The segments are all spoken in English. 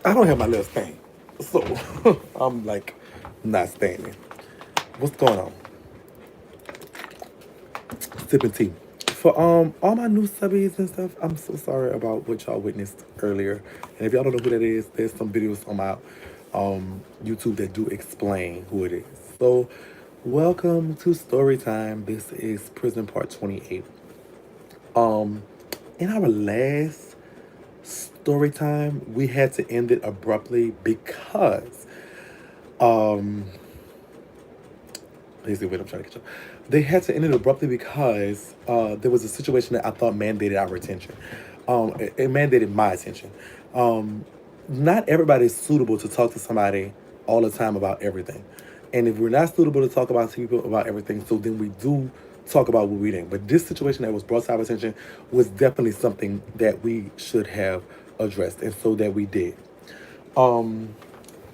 I don't have my legs stand. So I'm like not standing. What's going on? Sipping tea. For all my new subbies and stuff, I'm so sorry about what y'all witnessed earlier. And if y'all don't know who that is, there's some videos on my YouTube that do explain who it is. So welcome to story time. This is prison part 28. Um in our last story time, we had to end it abruptly because um basically what I'm trying to get you. They had to end it abruptly because there was a situation that I thought mandated our attention. It mandated my attention. Um, Not everybody is suitable to talk to somebody all the time about everything. And if we're not suitable to talk about people about everything, so then we do talk about what we did. But this situation that was brought to our attention was definitely something that we should have addressed, and so that we did. Um,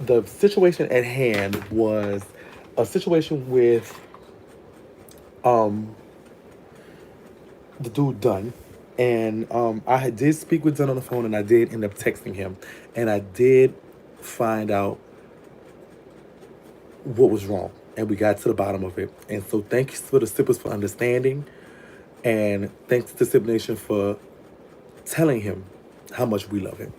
the situation at hand was a situation with um the dude Dunn, and did speak with Dunn on the phone, and I did end up texting him, and I did find out what was wrong, and we got to the bottom of it. And so thanks for the sippers for understanding, and thanks to Sip Nation for telling him how much we love him.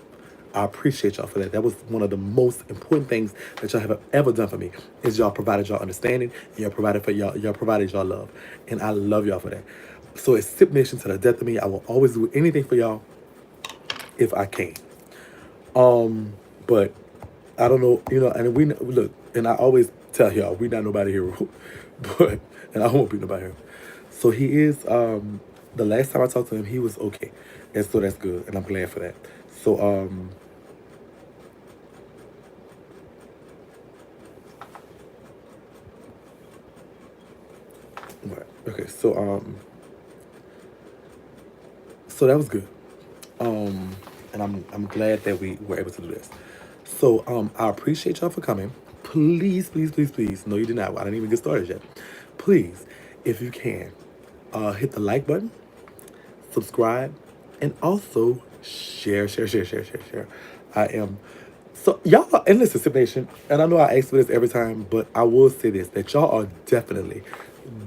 I appreciate y'all for that. That was one of the most important things that y'all have ever done for me. Is y'all provided y'all understanding, and y'all provided y'all love, and I love y'all for that. So it's Sip Nation to the death of me. I will always do anything for y'all if I can. But I don't know, and we look, and I always tell y'all we not nobody here, but and I won't be nobody here. So he is. The last time I talked to him, he was okay, and so that's good, and I'm glad for that. So right, okay, so that was good. And I'm glad that we were able to do this. So I appreciate y'all for coming. Please, please, please, please. No, you did not. I didn't even get started yet. Please, if you can, hit the like button, subscribe, and also share, share, share, share, share, share. I am so y'all and listen, Sip Nation, and I know I ask for this every time, but I will say this that y'all are definitely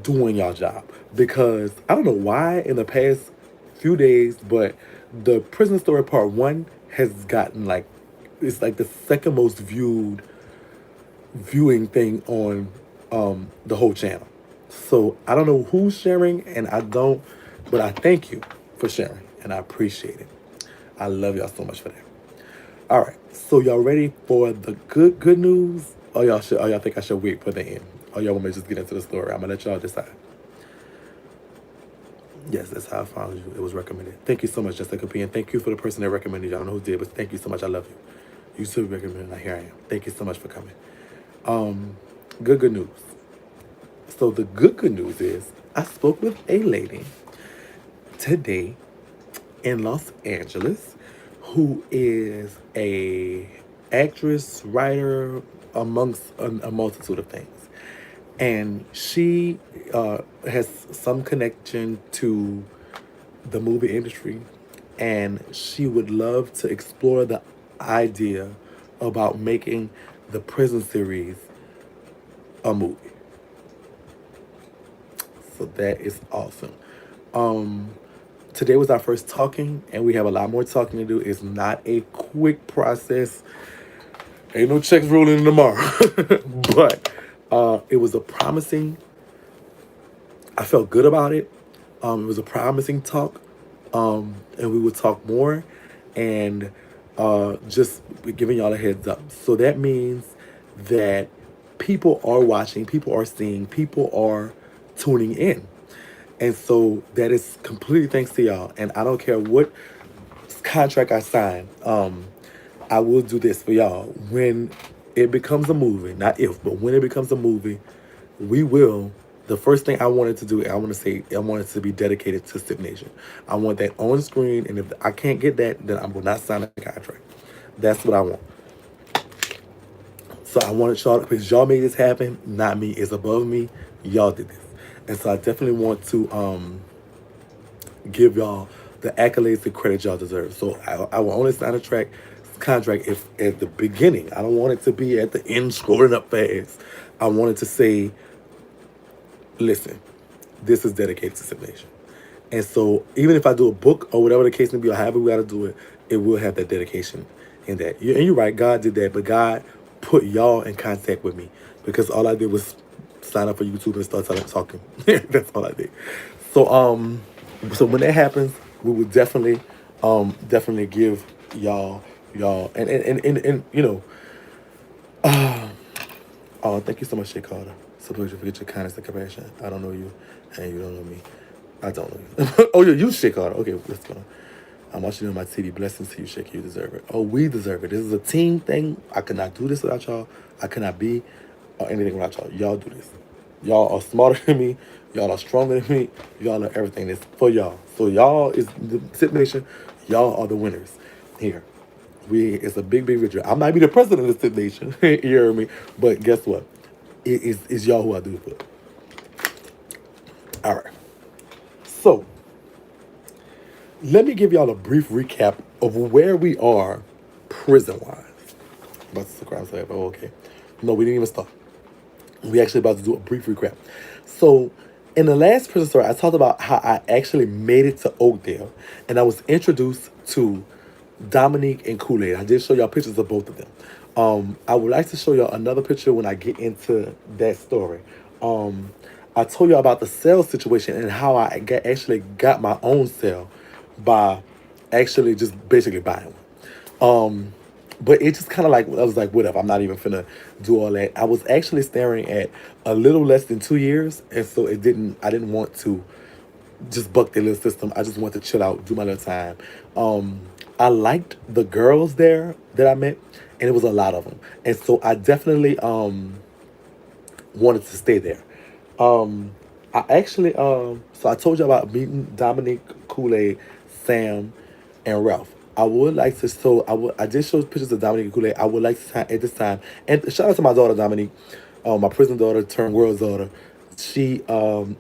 doing y'all job because I don't know why in the past few days, but the prison story part one has gotten like it's like the second most viewing thing on the whole channel. So I don't know who's sharing, and I don't, but I thank you for sharing, and I appreciate it. I love y'all so much for that. All right, so y'all ready for the good news? Or y'all think I should wait for the end? Or y'all want me to just get into the story? I'm gonna let y'all decide. Yes, that's how I found you. It was recommended. Thank you so much, Jessica P. And thank you for the person that recommended you. I don't know who did, but thank you so much. I love you. You too recommended. Here I am. Thank you so much for coming. Um, good news. So the good news is I spoke with a lady today in Los Angeles who is a actress, writer, amongst a multitude of things. And she has some connection to the movie industry, and she would love to explore the idea about making the prison series a movie. So that is awesome. Um, Today was our first talking, and we have a lot more talking to do. It's not a quick process. Ain't no checks rolling tomorrow, but it was a promising. I felt good about it. It was a promising talk, and we would talk more, and just giving y'all a heads up. So that means that people are watching, people are seeing, people are tuning in. And so that is completely thanks to y'all. And I don't care what contract I sign, I will do this for y'all. When it becomes a movie, not if, but when it becomes a movie, we will. The first thing I wanted to do, I want to say, I want it to be dedicated to Sip Nation. I want that on screen, and if I can't get that, then I will not sign a contract. That's what I want. So I wanted y'all, because y'all made this happen, not me. It's above me. Y'all did this. And so I definitely want to give y'all the accolades and credit y'all deserve. So I will only sign a contract if at the beginning. I don't want it to be at the end scrolling up fast. I wanted to say, listen, this is dedicated to Sip Nation. And so even if I do a book or whatever the case may be, or however we got to do it, it will have that dedication in that. And you're right, God did that, but God put y'all in contact with me because all I did was sign up for YouTube and start talking. That's all I did. So so when that happens, we will definitely give y'all and you know, oh, thank you so much, Shea Carter. Suppose you forget your kindness and compassion. I don't know you, and you don't know me. I don't know you. Oh, you Shea Carter. Okay, let's go. I'm watching you on my TV. Blessings to you, Shakie. You deserve it. Oh, we deserve it. This is a team thing. I could not do this without y'all. I could not be or anything without y'all. Y'all do this. Y'all are smarter than me. Y'all are stronger than me. Y'all know everything. It's for y'all. So y'all is the Sip Nation. Y'all are the winners here. It's a big victory. I might be the president of the Sip Nation. You hear me? But guess what? It's y'all who I do it for. All right. So let me give y'all a brief recap of where we are prison-wise. About to subscribe, say, oh, okay. No, we didn't even start. We actually about to do a brief recap. So in the last prison story, I talked about how I actually made it to Oakdale, and I was introduced to Dominique and Kool-Aid. I did show y'all pictures of both of them. I would like to show y'all another picture when I get into that story. I told y'all about the cell situation and how I actually got my own cell by actually just basically buying one. But it just kind of like, I was like, whatever, I'm not even finna do all that. I was actually staring at a little less than 2 years, and so I didn't want to just buck their little system. I just wanted to chill out, do my little time. I liked the girls there that I met, and it was a lot of them. And so I definitely wanted to stay there. I actually so I told you about meeting Dominique, Kool-Aid, Sam, and Ralph. I would like to I did show pictures of Dominique and Kool-Aid. I would like to at this time, and shout out to my daughter Dominique, my prison daughter turned world's daughter. She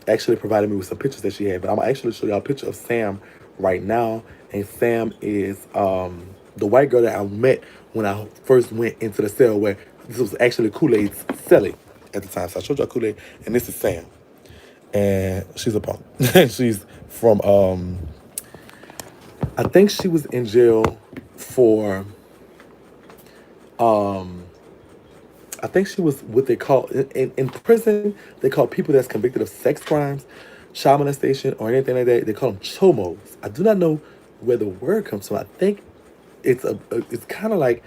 actually provided me with some pictures that she had, but I'm gonna actually show y'all a picture of Sam right now. And Sam is the white girl that I met when I first went into the cell, where this was actually Kool-Aid's cellie at the time. So I showed y'all Kool-Aid, and this is Sam. And she's a punk. She's from I think she was in jail for I think she was what they call in prison, they call people that's convicted of sex crimes, child molestation, or anything like that, they call them chomos. I do not know where the word comes from. I think it's kind of like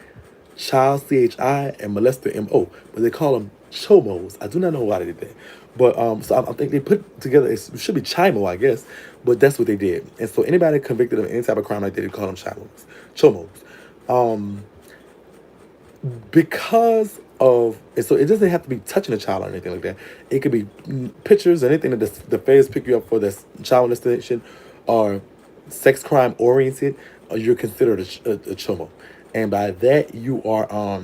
child CHI and molester MO, but they call them chomos. I do not know why they did that. But so I think they put together, it should be chimo, I guess, but that's what they did. And so anybody convicted of any type of crime like that, they call them chomos. Because of, and so it doesn't have to be touching a child or anything like that. It could be pictures, anything that the feds pick you up for that's child molestation or sex crime oriented, you're considered a chomo. And by that, you are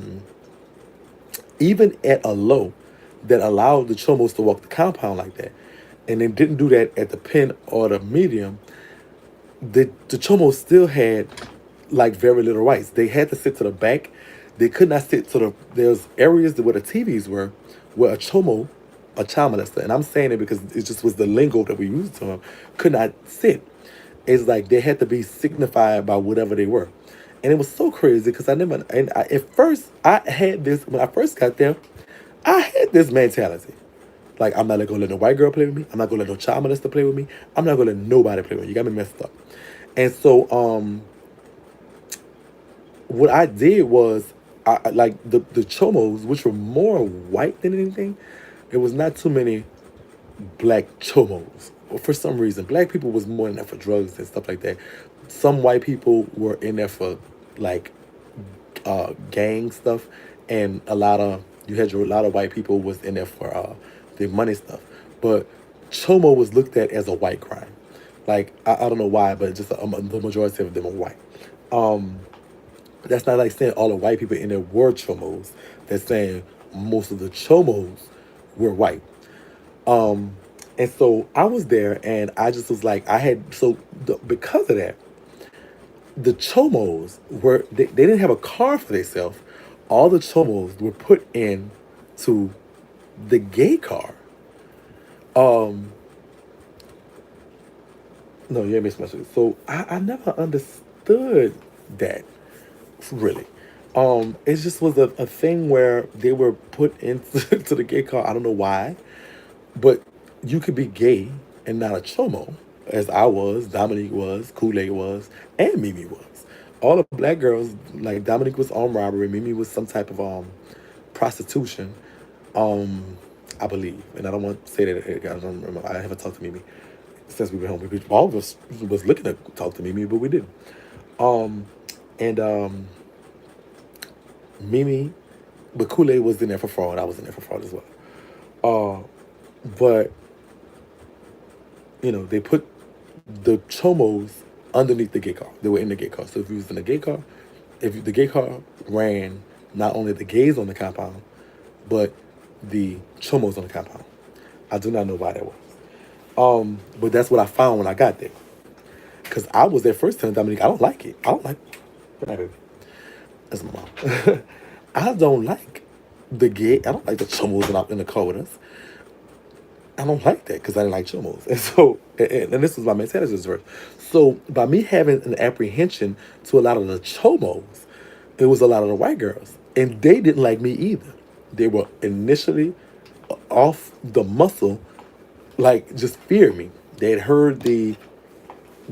even at a low that allowed the chomos to walk the compound like that, and they didn't do that at the pen or the medium, the chomos still had like very little rights. They had to sit to the back. They could not sit to there's areas where the TVs were, where a chomo, a child molester, and I'm saying it because it just was the lingo that we used to them, could not sit. It's like they had to be signified by whatever they were. And it was so crazy because at first, I had this, when I first got there, I had this mentality. Like, I'm not gonna let no white girl play with me. I'm not gonna let no child molester play with me. I'm not gonna let nobody play with me. You got me messed up. And so, what I did was, I like the chomos, which were more white than anything. There was not too many black chomos. For some reason, black people was more in there for drugs and stuff like that. Some white people were in there for like gang stuff, and you had a lot of white people was in there for the money stuff. But chomo was looked at as a white crime. Like I don't know why, but just the majority of them are white. That's not like saying all the white people in there were chomos. That's saying most of the chomos were white. And so I was there, and I just was like, because of that, the chomos were they didn't have a car for themselves. All the chomos were put in to the gay car. Um, no, yeah, Miss Message. So I never understood that really. It just was a thing where they were put into to the gay car. I don't know why, but you could be gay and not a chomo, as I was, Dominique was, Kool-Aid was, and Mimi was. All the black girls, like Dominique was armed robbery, Mimi was some type of prostitution, um, I believe. And I don't want to say that I don't remember. I haven't talked to Mimi since we were home. All of us was looking to talk to Mimi, but we didn't. Um, and Mimi, but Kool-Aid was in there for fraud. I was in there for fraud as well. Uh, but they put the chomos underneath the gay car. They were in the gay car. So if you was in the gay car, if the gay car ran not only the gays on the compound, but the chomos on the compound. I do not know why that was. But that's what I found when I got there. Cause I was there first telling Dominique, I don't like it. I don't like. Good night, baby. That's my mom. I don't like the gay. I don't like the chomos in the car with us. I don't like that because I didn't like chomos. And so, and this was my mentality verse. So by me having an apprehension to a lot of the chomos, it was a lot of the white girls. And they didn't like me either. They were initially off the muscle, like just feared me. They had heard the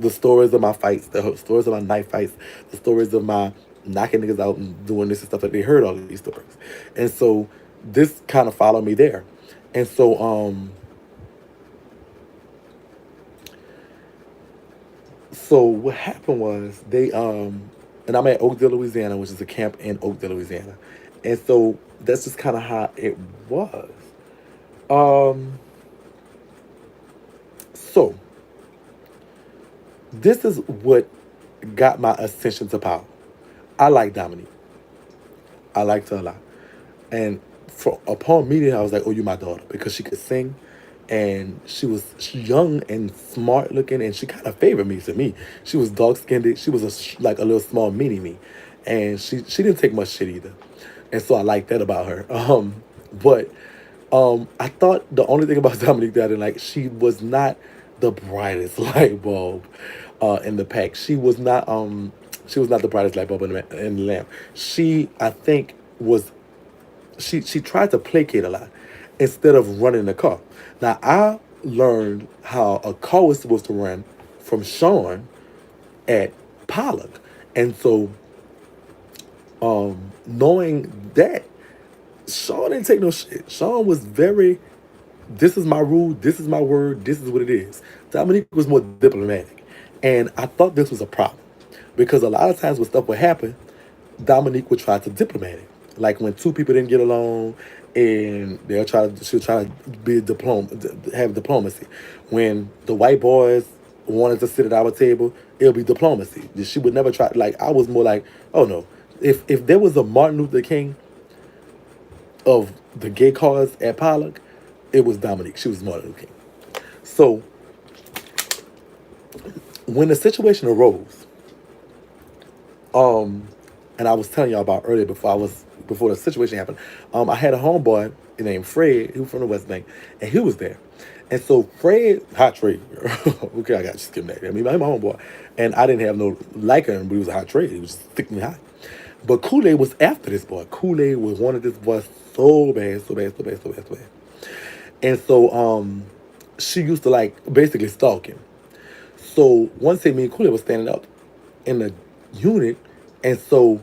stories of my fights, the stories of my knife fights, the stories of my knocking niggas out and doing this and stuff. Like they heard all of these stories. And so this kind of followed me there. And so what happened was and I'm at Oakdale, Louisiana, which is a camp in Oakdale, Louisiana. And so that's just kind of how it was. Um so this is what got my ascension to power. I like Dominique. I liked her a lot. And upon meeting her, I was like, "Oh, you my daughter," because she could sing, and she was young and smart looking, and she kind of favored me. To me, she was dark skinned. She was like a little small mini me, and she didn't take much shit either, and so I liked that about her. But I thought the only thing about Dominique that I didn't like, she was not the brightest light bulb in the pack. She was not the brightest light bulb in the lamp. She, I think, was she tried to placate a lot instead of running the car. Now I learned how a car was supposed to run from Sean at Pollock, and so knowing that, Sean didn't take no shit. Sean was very, this is my rule, this is my word, this is what it is. Dominique was more diplomatic, and I thought this was a problem because a lot of times when stuff would happen, Dominique would try to diplomat it. Like when two people didn't get along, and she'll try to have diplomacy. When the white boys wanted to sit at our table, it'll be diplomacy. She would never try. Like I was more like, oh no, if there was a Martin Luther King of the gay cause at Pollock, it was Dominique. She was Martin Luther King. So when the situation arose, and I was telling y'all about earlier before the situation happened. I had a homeboy named Fred, who was from the West Bank, and he was there. And so Fred, hot trade, okay, I got to skip that. I mean, I'm my homeboy, and I didn't have no like him, but he was a hot trade. He was just thickly hot. But Kool-Aid was after this boy. Kool-Aid was wanted this boy so bad, so bad, so bad, so bad, so bad. And so she used to like basically stalk him. So one day me and Kool-Aid was standing up in the unit, and so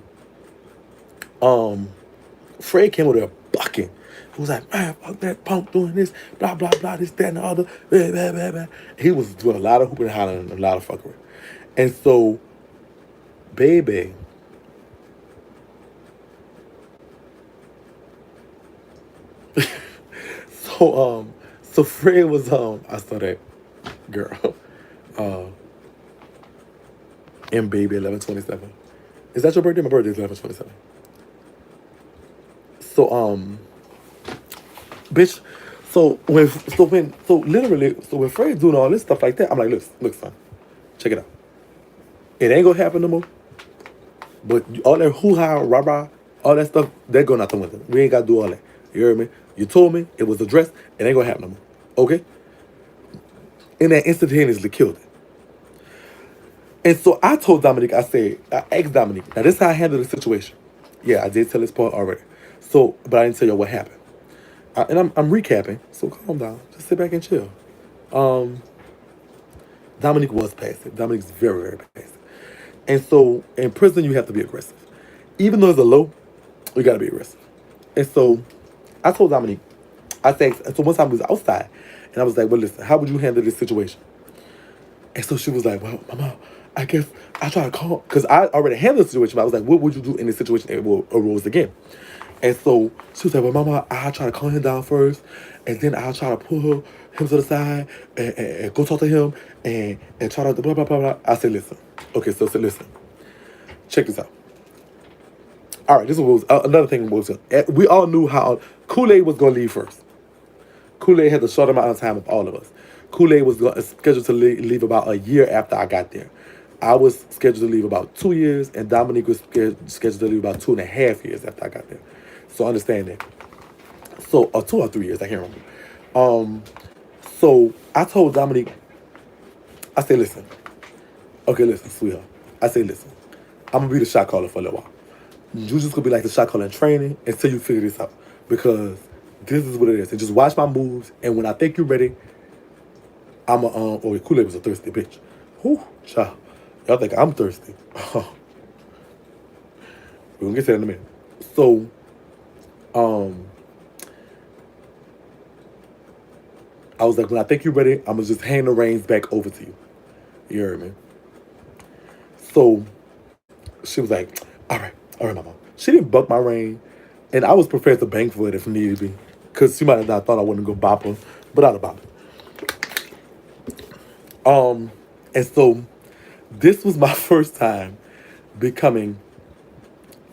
Fred came over there bucking. He was like, "Man, fuck that punk doing this, blah, blah, blah, this, that, and the other, blah, blah, blah, blah." He was doing a lot of hooping and hollering and a lot of fuckery. And so, baby, so Fred was, I saw that girl, uh, M baby 11/27. Is that your birthday? My birthday is 11/27. So, bitch. So when Fred's doing all this stuff like that, I'm like, look, son, check it out. It ain't gonna happen no more. But all that hoo-ha, rah-rah, all that stuff, that go out the window. We ain't gotta do all that. You heard me? You told me, it was addressed, it ain't gonna happen no more. Okay? And that instantaneously killed it. And so I told Dominique, I asked Dominique, now this is how I handled the situation. Yeah, I did tell this part already. So, but I didn't tell you what happened. And I'm recapping, so calm down. Just sit back and chill. Um, Dominique was passive. Dominique's very, very passive. And so in prison, you have to be aggressive. Even though it's a low, you gotta be aggressive. And so I told Dominique, I said, so one time we was outside, and I was like, well, listen, how would you handle this situation? And so she was like, well, Mama, I guess I try to call, because I already handled the situation, but I was like, what would you do in this situation if it arose again? And so she was like, well, Mama, I'll try to calm him down first, and then I'll try to pull him to the side and go talk to him and try to blah, blah, blah, blah. I said, listen. Okay, so I said, listen. Check this out. All right, this was another thing. We all knew how Kool-Aid was going to leave first. Kool-Aid had the short amount of time of all of us. Kool-Aid was scheduled to leave about a year after I got there. I was scheduled to leave about 2 years, and Dominique was scheduled to leave about 2.5 years after I got there. So understand that. So, or 2 or 3 years, I can't remember. So I told Dominique, I said, listen. Okay, listen, sweetheart. I said, listen. I'm going to be the shot caller for a little while. You just going to be like the shot caller in training until you figure this out. Because this is what it is. And just watch my moves. And when I think you're ready, I'm a, oh, Kool-Aid was a thirsty bitch. Whew, child. Y'all think I'm thirsty. We're going to get to that in a minute. So, I was like, when I think you're ready, I'm going to just hand the reins back over to you. You heard me? So, she was like, all right, Mama. She didn't buck my rein, and I was prepared to bang for it if needed be, because she might have not thought I wouldn't go bop her, but I'd have bopped her. And so, this was my first time becoming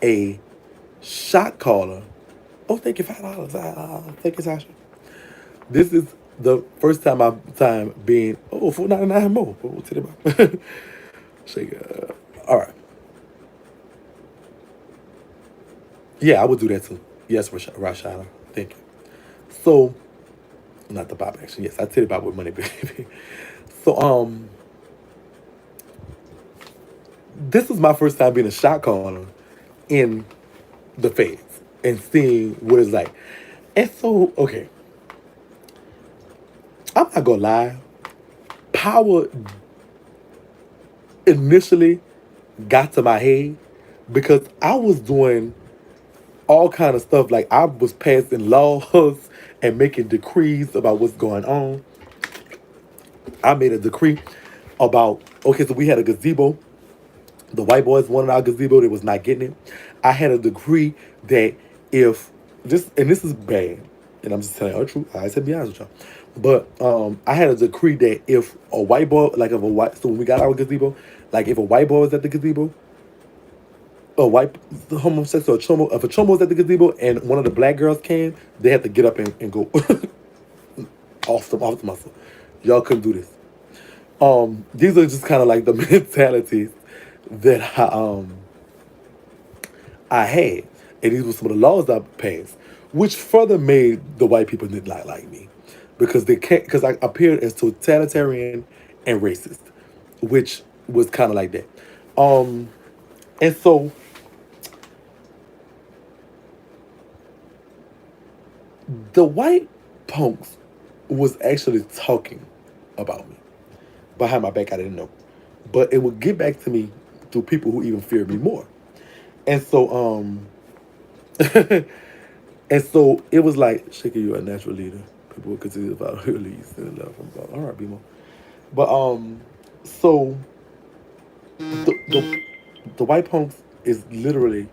a shot caller. Oh, thank you, $5. Thank you, Sasha. This is the first time being, oh, $4.99 more. Oh, to the Shake it. All right. Yeah, I would do that too. Yes, Rashana. Thank you. So, not the bop action. Yes, I tell you about with money, baby. So, this was my first time being a shot caller in the feds and seeing what it's like. And so, okay. I'm not gonna lie. Power initially got to my head because I was doing all kind of stuff. Like I was passing laws and making decrees about what's going on. I made a decree about, okay, so we had a gazebo. The white boys wanted our gazebo. They was not getting it. I had a decree that if this, and this is bad, and I'm just telling you the truth. I said be honest with y'all. But I had a decree that if a white boy, like if a white, so when we got our gazebo, like if a white boy was at the gazebo, a white homosexual, if a chomo was at the gazebo and one of the black girls came, they had to get up and go off the muscle. Y'all couldn't do this. These are just kind of like the mentalities that I had, and these were some of the laws I passed, which further made the white people did not like me because because I appeared as totalitarian and racist, which was kind of like that. And so the white punks was actually talking about me behind my back. I didn't know, but it would get back to me through people who even feared me more. And so, and so it was like, Shakie, you're a natural leader. People will continue to follow your leads and love them. All right, Bimo. But so the white punks is literally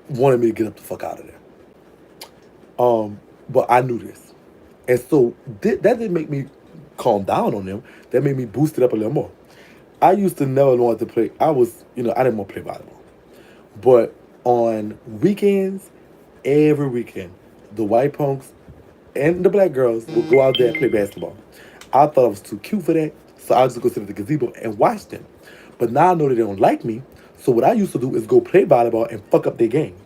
wanted me to get up the fuck out of there. But I knew this, and so that didn't make me calm down on them. That made me boost it up a little more. I used to never want to play. I didn't want to play volleyball. But on weekends, every weekend, the white punks and the black girls would go out there and play basketball. I thought I was too cute for that, So I just go sit at the gazebo and watch them. But now I know they don't like me. So what I used to do is go play volleyball and fuck up their game.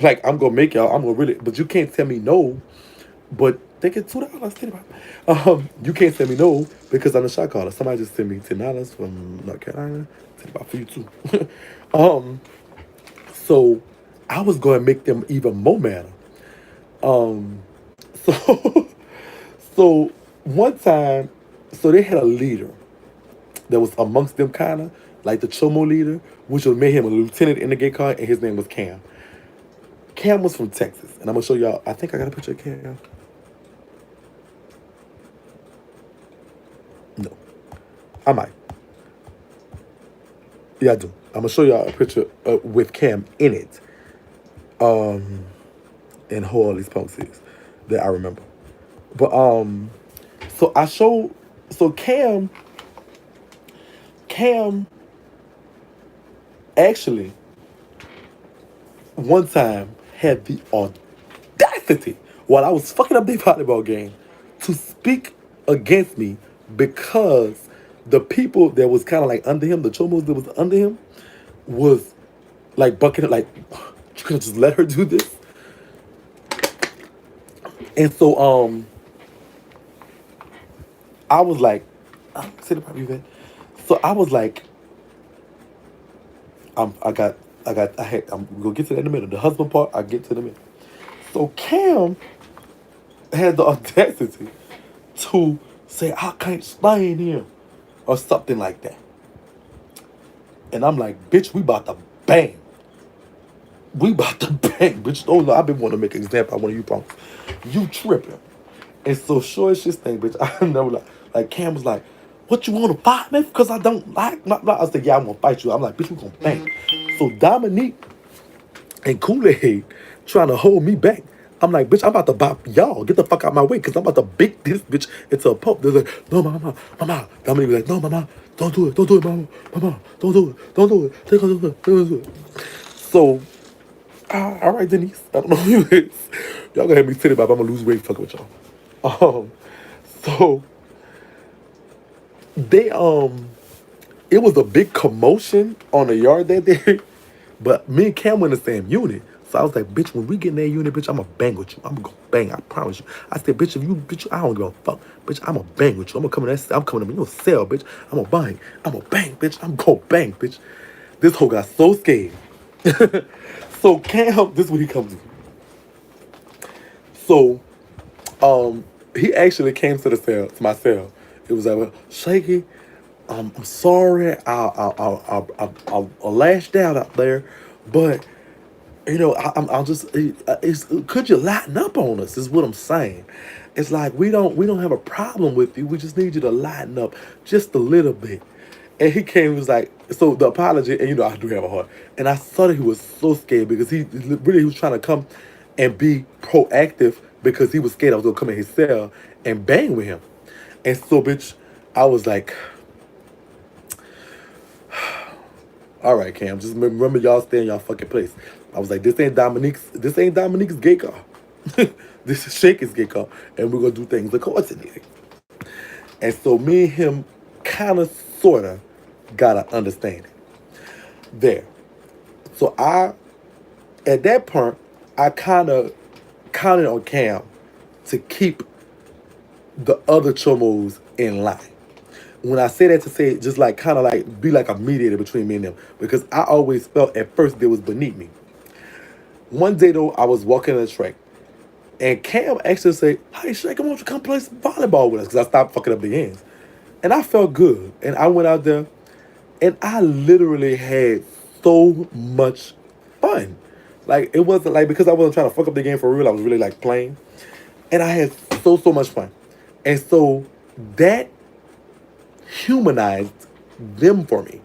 Like I'm gonna make y'all. I'm gonna really. But you can't tell me no. But they get $2. You can't tell me no because I'm a shot caller. Somebody just sent me $10 from North Carolina. $10 for you too. um, so I was going to make them even more mad. Um, so so one time, so they had a leader that was amongst them, kind of like the Chomo leader, which was made him a lieutenant in the gay car, and his name was Cam. Cam was from Texas, and I'm gonna show y'all. I think I got a picture of Cam. No, I might. Yeah, I do. I'm gonna show y'all a picture with Cam in it. And who all these punks is that I remember. But so I show so Cam actually one time had the audacity while I was fucking up the volleyball game to speak against me because the people that was kind of like under him, the chomos that was under him, was like bucking it like you could just let her do this. And so I was like, say the part you that. So I was like, I'm gonna get to that in a minute. The husband part, I get to in a minute. So Cam had the audacity to say, I can't stand him, or something like that. And I'm like, bitch, we about to bang. We about to bang, bitch. Oh no, I've been wanting to make an example of one of you punks. You tripping. And so short as shit thing, bitch, I never like Cam was like, what you wanna fight me? Because I don't like blah, blah. I was like, yeah, I'm gonna fight you. I'm like, bitch, we gonna bang. So Dominique and Kool-Aid trying to hold me back. I'm like, bitch, I'm about to bop y'all. Get the fuck out my way, because I'm about to beat this bitch into a pulp. They're like, no, mama. Dominique was like, no, mama, don't do it, mama, don't do it. They're gonna do it. So, all right, Denise. I don't know who you is. Y'all gonna have me titty bop. I'm gonna lose weight fucking with y'all. So they it was a big commotion on the yard that day, but me and Cam were in the same unit. So I was like, bitch, when we get in that unit, bitch, I'm gonna bang with you. I'm gonna bang, I promise you. I said, bitch, if you, bitch, I don't give a fuck. Bitch, I'm gonna bang with you. I'm gonna come in that, I'm coming in your cell, bitch. I'm gonna bang. I'm gonna bang, bitch. I'm gonna bang, bitch. This hoe got so scared. So Cam, this is what he comes to. So, he actually came to the cell, to my cell. It was like, well, Shakie, I'm sorry, I lashed out there, but you know, I'll just, could you lighten up on us? Is what I'm saying. It's like we don't have a problem with you. We just need you to lighten up just a little bit. And he came, he was like, so the apology, and you know I do have a heart. And I saw that he was so scared because he was trying to come and be proactive because he was scared I was gonna come in his cell and bang with him. And so, bitch, I was like, all right, Cam, just remember y'all stay in y'all fucking place. I was like, this ain't Dominique's gay car. This is Shakie's gay car, and we're gonna do things accordingly. And so me and him kind of, sort of, got an understanding there. So at that point, I kind of counted on Cam to keep the other chomos in line. When I say that, to say just like kind of like be like a mediator between me and them, because I always felt at first they was beneath me. One day though, I was walking the track, and Cam actually said, "Hey, Shakie, why don't you come play some volleyball with us?" Because I stopped fucking up the ends, and I felt good. And I went out there, and I literally had so much fun. Like it wasn't like because I wasn't trying to fuck up the game for real. I was really like playing, and I had so much fun, and so that humanized them for me.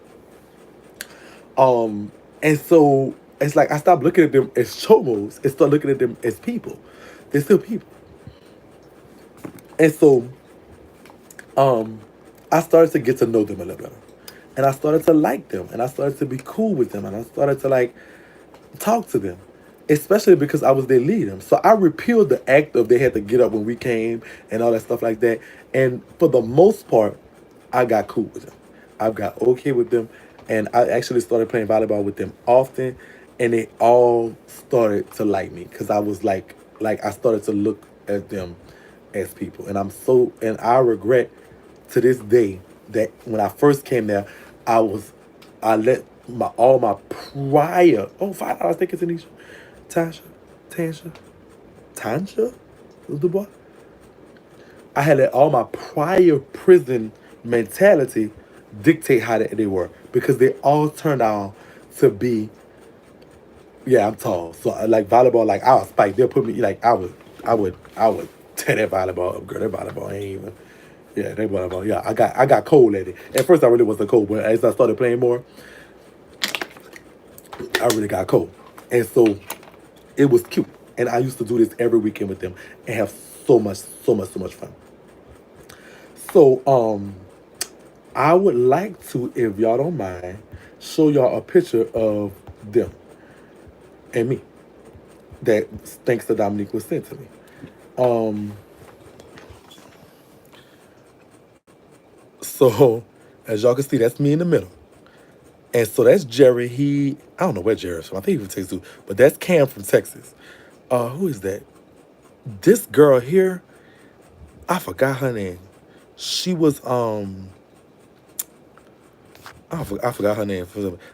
And so it's like I stopped looking at them as chomos and start looking at them as people. They're still people. And so I started to get to know them a little better. And I started to like them. And I started to be cool with them. And I started to like talk to them. Especially because I was their leader. So I repealed the act of they had to get up when we came and all that stuff like that. And for the most part, I got cool with them. I got okay with them, and I actually started playing volleyball with them often, and they all started to like me because I was like I started to look at them as people, and and I regret to this day that when I first came there, I was I let my all my prior $5 think it's Tanisha, Tasha, Tansha, Tansha, the boy. I had let all my prior prison mentality dictate how they were because they all turned out to be. Yeah, I'm tall, so like volleyball. Like I'll spike. They'll put me like I would tear that volleyball up, girl. That volleyball ain't even. Yeah, that volleyball. Yeah, I got cold at it. At first, I really wasn't cold, but as I started playing more, I really got cold, and so it was cute. And I used to do this every weekend with them and have so much fun. So I would like to, if y'all don't mind, show y'all a picture of them and me that thanks to Dominique was sent to me. Um, so as y'all can see, that's me in the middle. And so that's Jerry. I don't know where Jerry's from. I think he from Texas too. But that's Cam from Texas. Who is that? This girl here, I forgot her name. She was I forgot her name.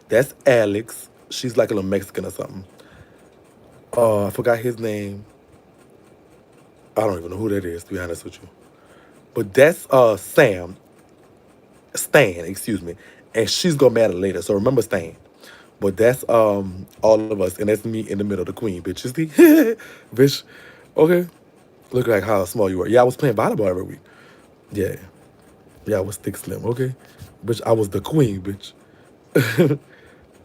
That's Alex. She's like a little Mexican or something. I forgot his name. I don't even know who that is, to be honest with you. But that's Sam. Stan, excuse me. And she's gonna matter later. So remember Stan. But that's all of us, and that's me in the middle, the queen, bitch. You see? Bitch. Okay. Look like how small you were. Yeah, I was playing volleyball every week. Yeah. Yeah, I was thick slim, okay? Bitch, I was the queen, bitch.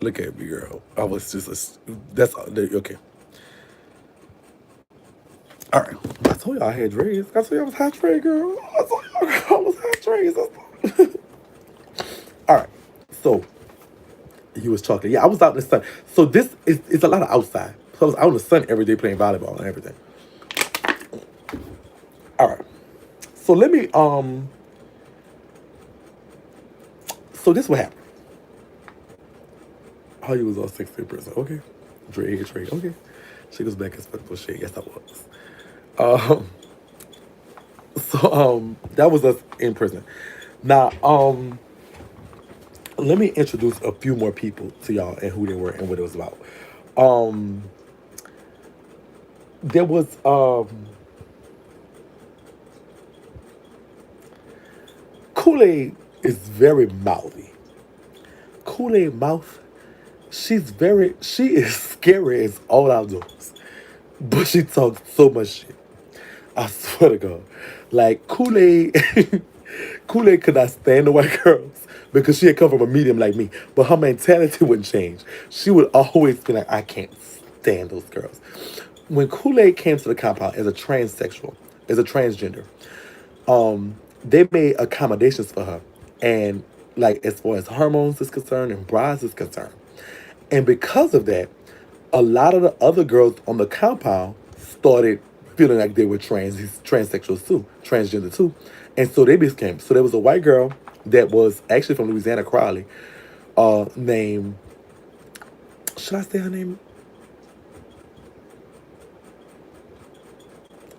Look at me, girl. I was just that's okay. All right. I told y'all I had dreads. I told y'all I was hot trade, girl. I told y'all I was hot trades. All right. So he was talking. Yeah, I was out in the sun. So this is it's a lot of outside. So I was out in the sun every day playing volleyball and everything. All right. So let me so this what happened. How you was all 16%. Okay. Trade. Okay. She goes back and fuck bullshit. Yes, I was. Um that was us in prison. Now, let me introduce a few more people to y'all and who they were and what it was about. Um there was Kool-Aid is very mouthy. Kool-Aid mouth, she is scary as all outdoors. But she talks so much shit. I swear to God. Like Kool-Aid, Kool-Aid could not stand the white girls because she had come from a medium like me. But her mentality wouldn't change. She would always be like, I can't stand those girls. When Kool-Aid came to the compound as a transsexual, as a transgender, they made accommodations for her. And like as far as hormones is concerned and bras is concerned. And because of that, a lot of the other girls on the compound started feeling like they were transsexuals too, transgender too. And so they became, so there was a white girl that was actually from Louisiana, Crowley, named, should I say her name?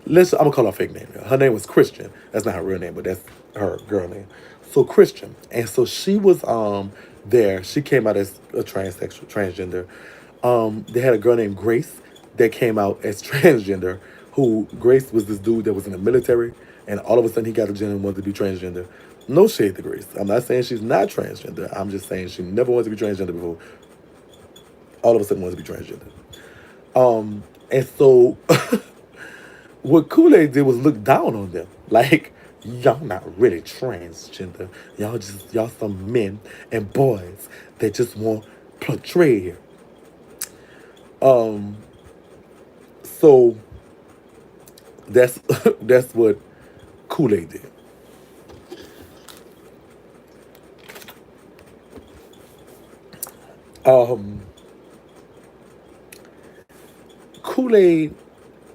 I'm gonna call her fake name. Her name was Christian. That's not her real name, but that's her girl name. So Christian, and so she was there. She came out as a transsexual, transgender. They had a girl named Grace that came out as transgender. Who Grace was this dude that was in the military, and all of a sudden he got a gender and wanted to be transgender. No shade to Grace. I'm not saying she's not transgender. I'm just saying she never wanted to be transgender before. All of a sudden wants to be transgender. And so what Kool-Aid did was look down on them. Like, y'all not really transgender. Y'all some men and boys that just want plug trade here. So that's that's what Kool-Aid did. Um Kool-Aid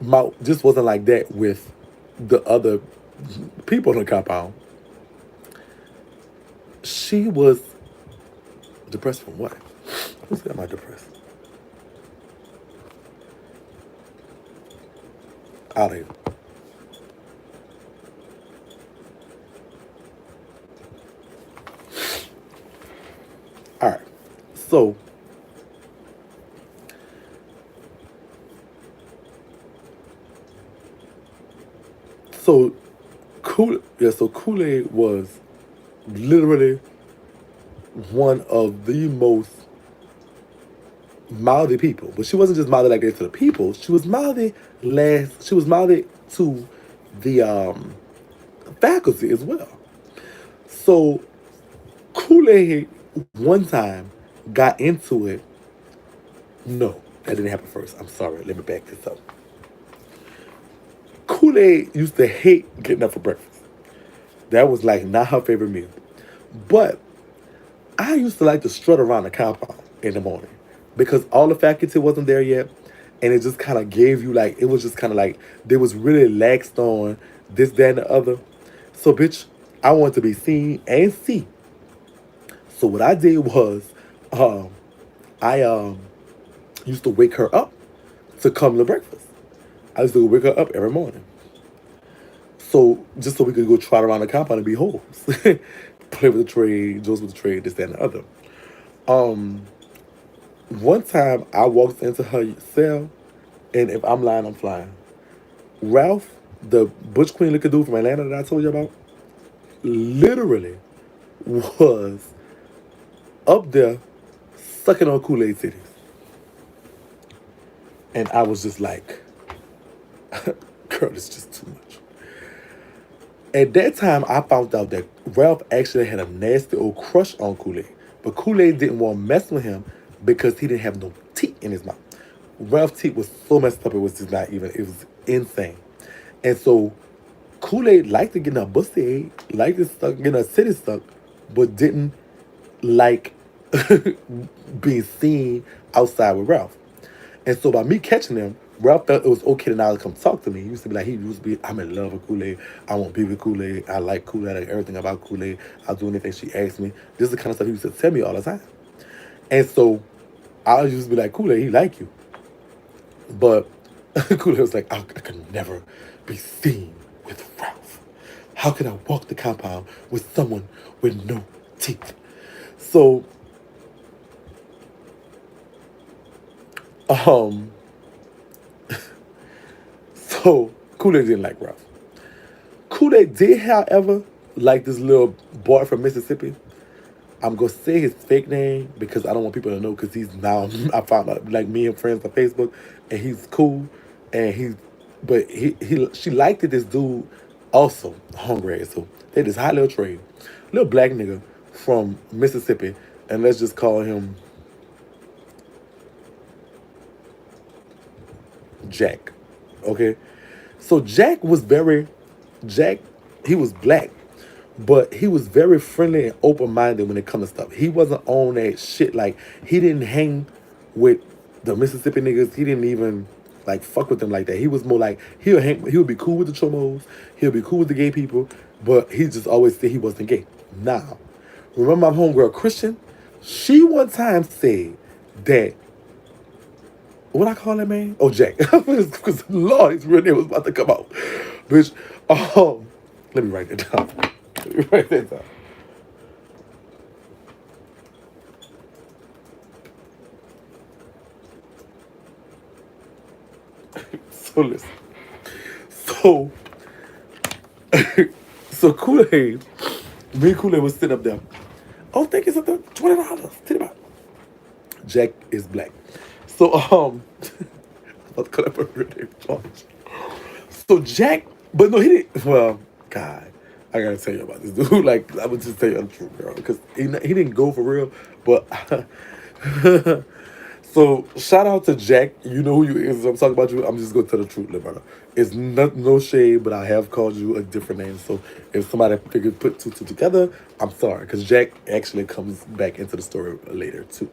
mouth just wasn't like that with the other people in the compound. she was depressed from what? Who said am I depressed? Out of here. All right. So so Kool-Aid was literally one of the most mouthy people. But she wasn't just mouthy like that to the people. She was mouthy to the faculty as well. So Kool-Aid one time got into it. No, that didn't happen first. I'm sorry. Let me back this up. Kool-Aid used to hate getting up for breakfast. That was like not her favorite meal. But I used to like to strut around the compound in the morning because all the faculty wasn't there yet. And it just kind of gave you like, it was just kind of like, they was really laxed on this, that, and the other. So, bitch, I wanted to be seen and see. So what I did was, I used to wake her up to come to breakfast. I used to wake her up every morning. So just so we could go trot around the compound and be hoes. Play with the trade, jokes with the trade, this, that, and the other. Um, One time I walked into her cell, and if I'm lying, I'm flying. Ralph, the Butch Queen looking dude from Atlanta that I told you about, literally was up there sucking on Kool-Aid titties. And I was just like, girl, it's just too much. At that time, I found out that Ralph actually had a nasty old crush on Kool-Aid. But Kool-Aid didn't want to mess with him because he didn't have no teeth in his mouth. Ralph's teeth was so messed up, it was just not even, it was insane. And so Kool-Aid liked to get a pussy, liked to get a city stuck, but didn't like being seen outside with Ralph. And so by me catching him, Ralph felt it was okay to now come talk to me. He used to be like, I'm in love with Kool-Aid. I want to be with Kool-Aid. I like Kool-Aid. I like everything about Kool-Aid. I'll do anything she asks me. This is the kind of stuff he used to tell me all the time. And so I used to be like, Kool-Aid, he like you. But Kool-Aid was like, I could never be seen with Ralph. How can I walk the compound with someone with no teeth? So, so Kool-Aid didn't like Ralph. Kool-Aid did, however, like this little boy from Mississippi. I'm gonna say his fake name because I don't want people to know because he's now I found out like me and friends on Facebook and he's cool and she liked it, this dude also hungry. So they this high little trade. Little black nigga from Mississippi and let's just call him Jack. Okay? So Jack, he was black, but he was very friendly and open-minded when it comes to stuff. He wasn't on that shit. Like, he didn't hang with the Mississippi niggas. He didn't even, like, fuck with them like that. He was more like, he would be cool with the chomos. He'll be cool with the gay people, but he just always said he wasn't gay. Now, remember my homegirl Christian? She one time said that, what I call that man? Oh, Jack. Because Lord, his real name was about to come out. Bitch, let me write that down. Let me write that down. So listen. So, so Kool-Aid, me and Kool-Aid was sitting up there. Oh, thank you, something. $20. Take it out. Jack is black. So, I'll call up a real name, George. So Jack, but no, he didn't. Well, God, I gotta tell you about this dude. Like, I would just tell you the truth, girl, because he didn't go for real. But so shout out to Jack. You know who you is. I'm talking about you. I'm just gonna tell the truth, little brother. It's no shade, but I have called you a different name. So if somebody figured put two together, I'm sorry, because Jack actually comes back into the story later too.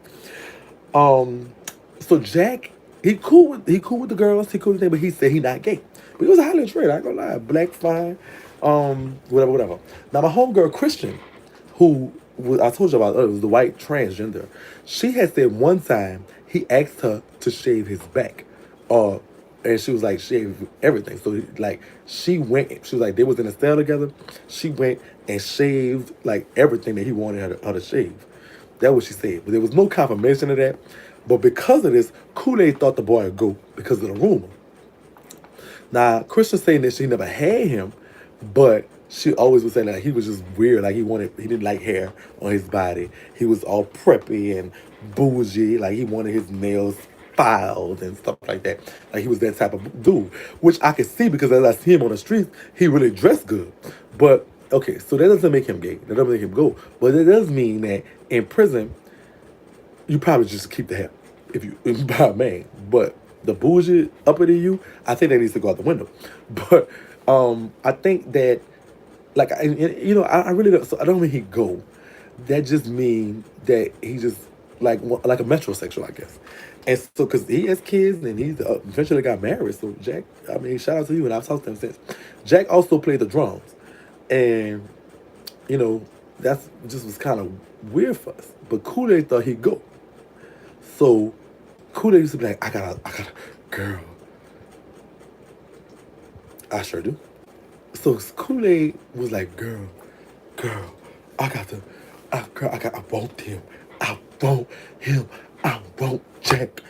So Jack, he cool with the girls, he cool with them, but he said he not gay. But he was a highly trade, I ain't gonna lie. Black, fine, whatever. Now my homegirl Christian, who I told you about it was the white transgender. She had said one time he asked her to shave his back, uh, and she was like shave everything. So like she went. She was like they was in a cell together. She went and shaved like everything that he wanted her to shave. That's what she said. But there was no confirmation of that. But because of this, Kool-Aid thought the boy would go because of the rumor. Now, Christian saying that she never had him, but she always would say that he was just weird. Like he didn't like hair on his body. He was all preppy and bougie. Like he wanted his nails filed and stuff like that. Like he was that type of dude, which I could see because as I see him on the streets, he really dressed good. But okay, so that doesn't make him gay. That doesn't make him go. But it does mean that in prison, you probably just keep the hair if you by a man. But the bougie uppity you, I think that needs to go out the window. But I think that like I really don't. So I don't mean he go. That just mean that he just like a metrosexual, I guess. And so because he has kids and he's eventually got married. So Jack, I mean, shout out to you. And I've talked to him since. Jack also played the drums, and that's just was kind of weird for us. But Kool-Aid thought he'd go. So Kool-Aid used to be like, I gotta, girl. I sure do. So Kool-Aid was like, girl, I got to, I want him. I want him. I want Jack.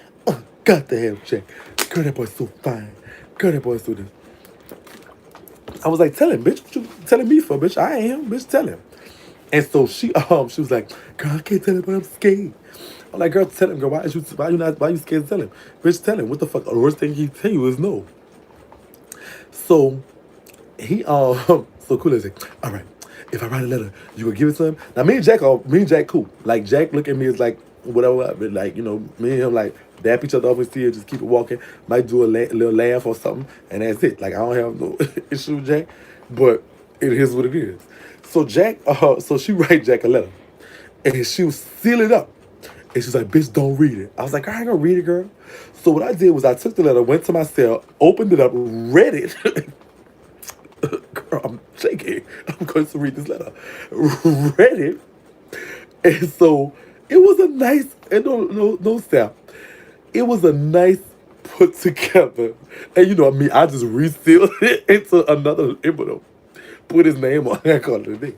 Got to have Jack. Girl, that boy's so fine. Girl, that boy's so this. I was like, tell him, bitch. What you telling me for, bitch? I ain't him, bitch. Tell him. And so she was like, girl, I can't tell him, but I'm scared. I'm like, girl, tell him, girl. Why you scared to tell him? Bitch, tell him. What the fuck? The worst thing he tell you is no. So he so Kool-Aid's like, all right, if I write a letter, you gonna give it to him? Now me and Jack cool. Like Jack look at me as like whatever, but like, me and him like dap each other up and see it, just keep it walking. Might do a little laugh or something, and that's it. Like I don't have no issue with Jack, but it is what it is. So Jack, so she write Jack a letter, and she was seal it up. And she's like, bitch, don't read it. I was like, I ain't gonna read it, girl. So what I did was I took the letter, went to my cell, opened it up, read it. Girl, I'm shaking. I'm going to read this letter. Read it. And so it was a nice, and no step. It was a nice put together. And I just resealed it into another envelope. Put his name on it. I called it a day.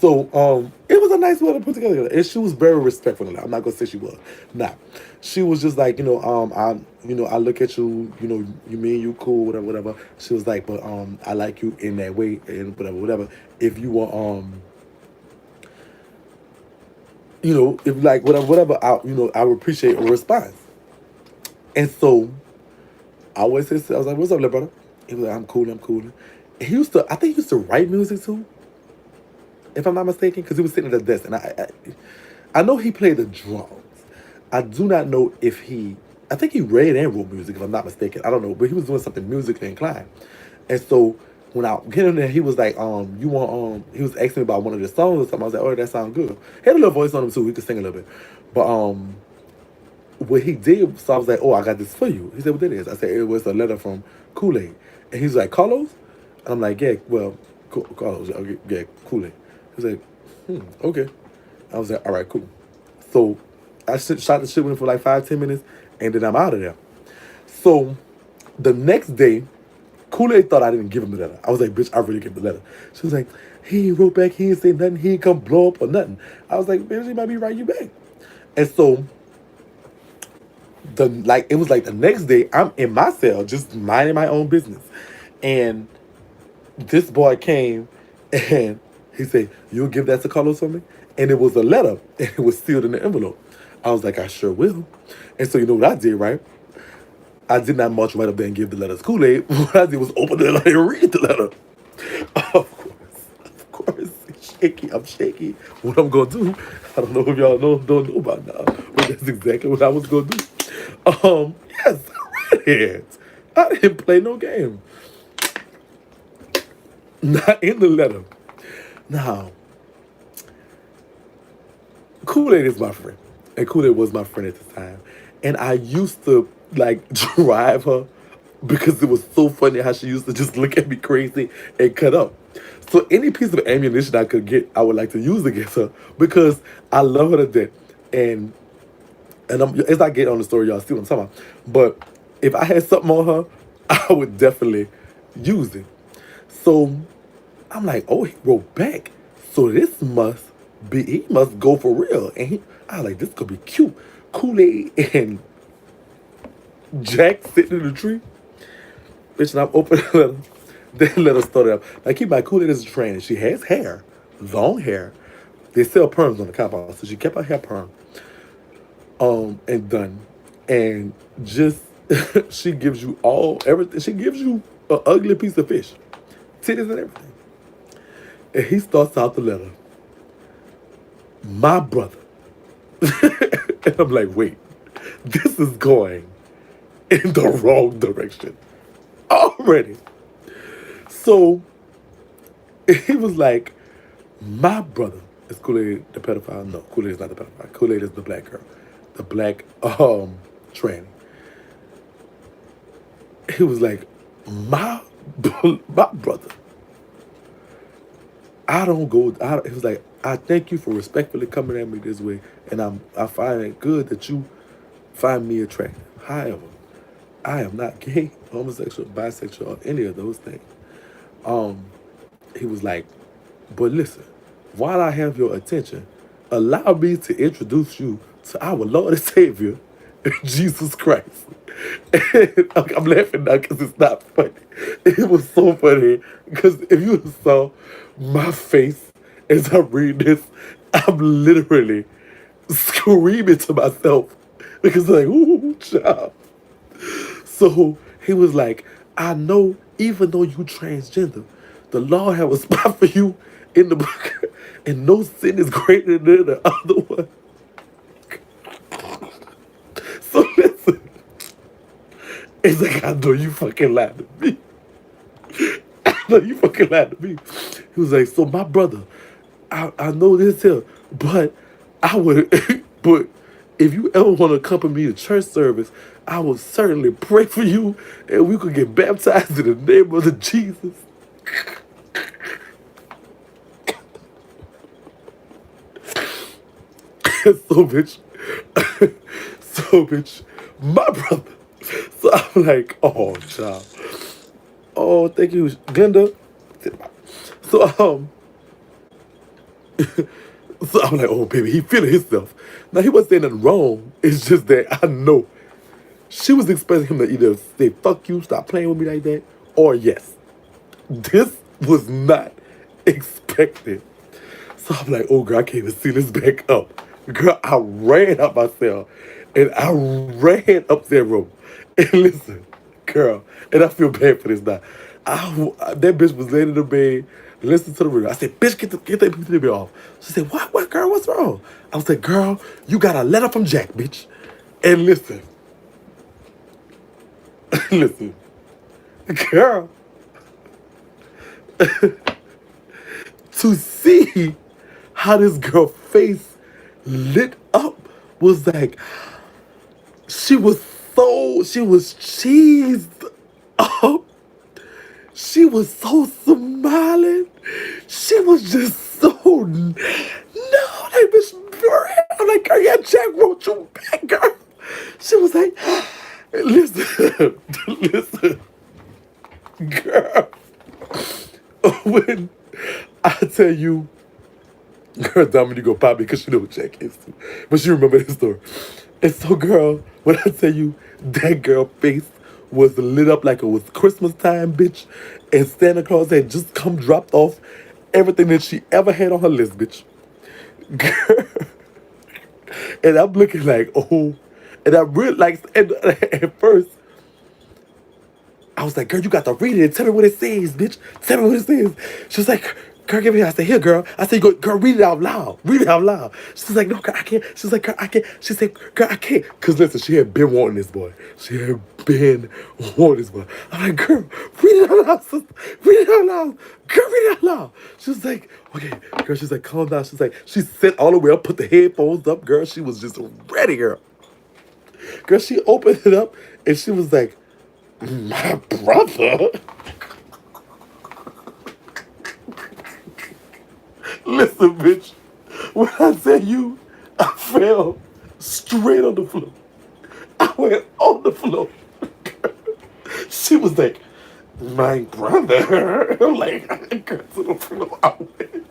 So it was a nice way to put together. And she was very respectful of that. I'm not gonna say she was. Nah. She was just like, I look at you, you mean you cool, whatever. She was like, but I like you in that way and whatever. If you were if like whatever, I would appreciate a response. And so I always say, I was like, what's up, little brother? He was like, I'm cool. And I think he used to write music too, if I'm not mistaken, because he was sitting at the desk, and I know he played the drums. I do not know if I think he read and wrote music, if I'm not mistaken. I don't know, but he was doing something musically inclined. And so when I get in there, he was like, you want, he was asking me about one of the songs or something. I was like, oh, that sounds good. He had a little voice on him too. He could sing a little bit. But what he did, so I was like, oh, I got this for you. He said, what that is? I said, it was a letter from Kool-Aid. And he's like, Carlos? And I'm like, yeah, well, Carlos, yeah, Kool-Aid. He was like, okay. I was like, all right, cool. So I shot the shit with him for like 5-10 minutes, and then I'm out of there. So the next day, Kool-Aid thought I didn't give him the letter. I was like, bitch, I really gave him the letter. She was like, he ain't wrote back, he ain't say nothing, he ain't come blow up or nothing. I was like, bitch, he might be writing you back. And so it was like the next day, I'm in my cell, just minding my own business. And this boy came and he said, you'll give that to Carlos for me? And it was a letter, and it was sealed in the envelope. I was like, I sure will. And so you know what I did, right? I did not march right up there and give the letter to Kool-Aid. What I did was open the letter and read the letter. Of course, shaky. I'm shaky. What I'm going to do, I don't know if y'all don't know about now, but that's exactly what I was going to do. Yes, I read it. I didn't play no game. Not in the letter. Now, Kool-Aid is my friend. And Kool-Aid was my friend at the time. And I used to, drive her because it was so funny how she used to just look at me crazy and cut up. So any piece of ammunition I could get, I would like to use against her because I love her to death. And as I get on the story, y'all see what I'm talking about. But if I had something on her, I would definitely use it. So I'm like, oh, he wrote back. So this must be, he must go for real. And I was like, this could be cute. Kool-Aid and Jack sitting in the tree. Bitch, and I'm opening the letter. Then let her start it up. Now keep in mind, Kool-Aid is a trainer. She has hair, long hair. They sell perms on the compound, so she kept her hair perm, and done, and just she gives you everything. She gives you an ugly piece of fish, titties and everything. And he starts out the letter, my brother, and I'm like, wait, this is going in the wrong direction already. So he was like, my brother. Is Kool-Aid the pedophile? No, Kool-Aid is not the pedophile. Kool-Aid is the black girl. The black tranny. He was like, my brother. He was like, I thank you for respectfully coming at me this way, and I find it good that you find me attractive. However, I am not gay, homosexual, bisexual, or any of those things. He was like, but listen, while I have your attention, allow me to introduce you to our Lord and Savior, Jesus Christ. And I'm laughing now because it's not funny. It was so funny because if you saw my face as I read this, I'm literally screaming to myself because like, ooh, child. So he was like, I know even though you transgender, the Lord have a spot for you in the book, and no sin is greater than the other one. So listen, it's like, I know you fucking lied to me. I know you fucking lied to me. He was like, so my brother, I know this here, but I would, but if you ever want to accompany me to church service, I will certainly pray for you and we could get baptized in the name of the Jesus. So bitch, my brother. So I'm like, oh, child. Oh, thank you, Glenda. So, so I'm like, oh, baby, he feeling himself. Now, he wasn't saying nothing wrong. It's just that I know she was expecting him to either say, fuck you, stop playing with me like that, or yes. This was not expected. So I'm like, oh, girl, I can't even see this back up. Girl, I ran up my cell and I ran up their room. And listen, girl, and I feel bad for this now. That bitch was laying in the bed, listening to the radio. I said, bitch, get that PTB off. She said, what, girl, what's wrong? I was like, girl, you got a letter from Jack, bitch. And listen, listen, girl, to see how this girl face lit up was like, she was cheesed up. She was so smiling. She was just so, no, that bitch, girl. I'm like, girl, yeah, Jack wrote you back, girl. She was like, listen, listen, girl. When I tell you, girl, Dominique go pop me because she know what Jack is too. But she remember this story. And so, girl, when I tell you that girl face was lit up like it was Christmas time, bitch, and Santa Claus had just come dropped off everything that she ever had on her list, bitch. Girl. And I'm looking like, oh, and I really like, and at first, I was like, girl, you got to read it and tell me what it says, bitch. Tell me what it says. She was like, girl, give me here. I said, here, girl. I said, girl, read it out loud. Read it out loud. She's like, no, girl, I can't. She's like, girl, I can't. She said, girl, I can't. Because listen, she had been wanting this boy. She had been wanting this boy. I'm like, girl, read it out loud, sister. Read it out loud. Girl, read it out loud. She was like, okay, girl, she's like, calm down. She's like, she sat all the way up, put the headphones up, girl. She was just ready, girl. Girl, she opened it up and she was like, my brother? Listen, bitch. When I tell you, I fell straight on the floor. I went on the floor. She was like, my brother. I'm like, I got to the floor. I went.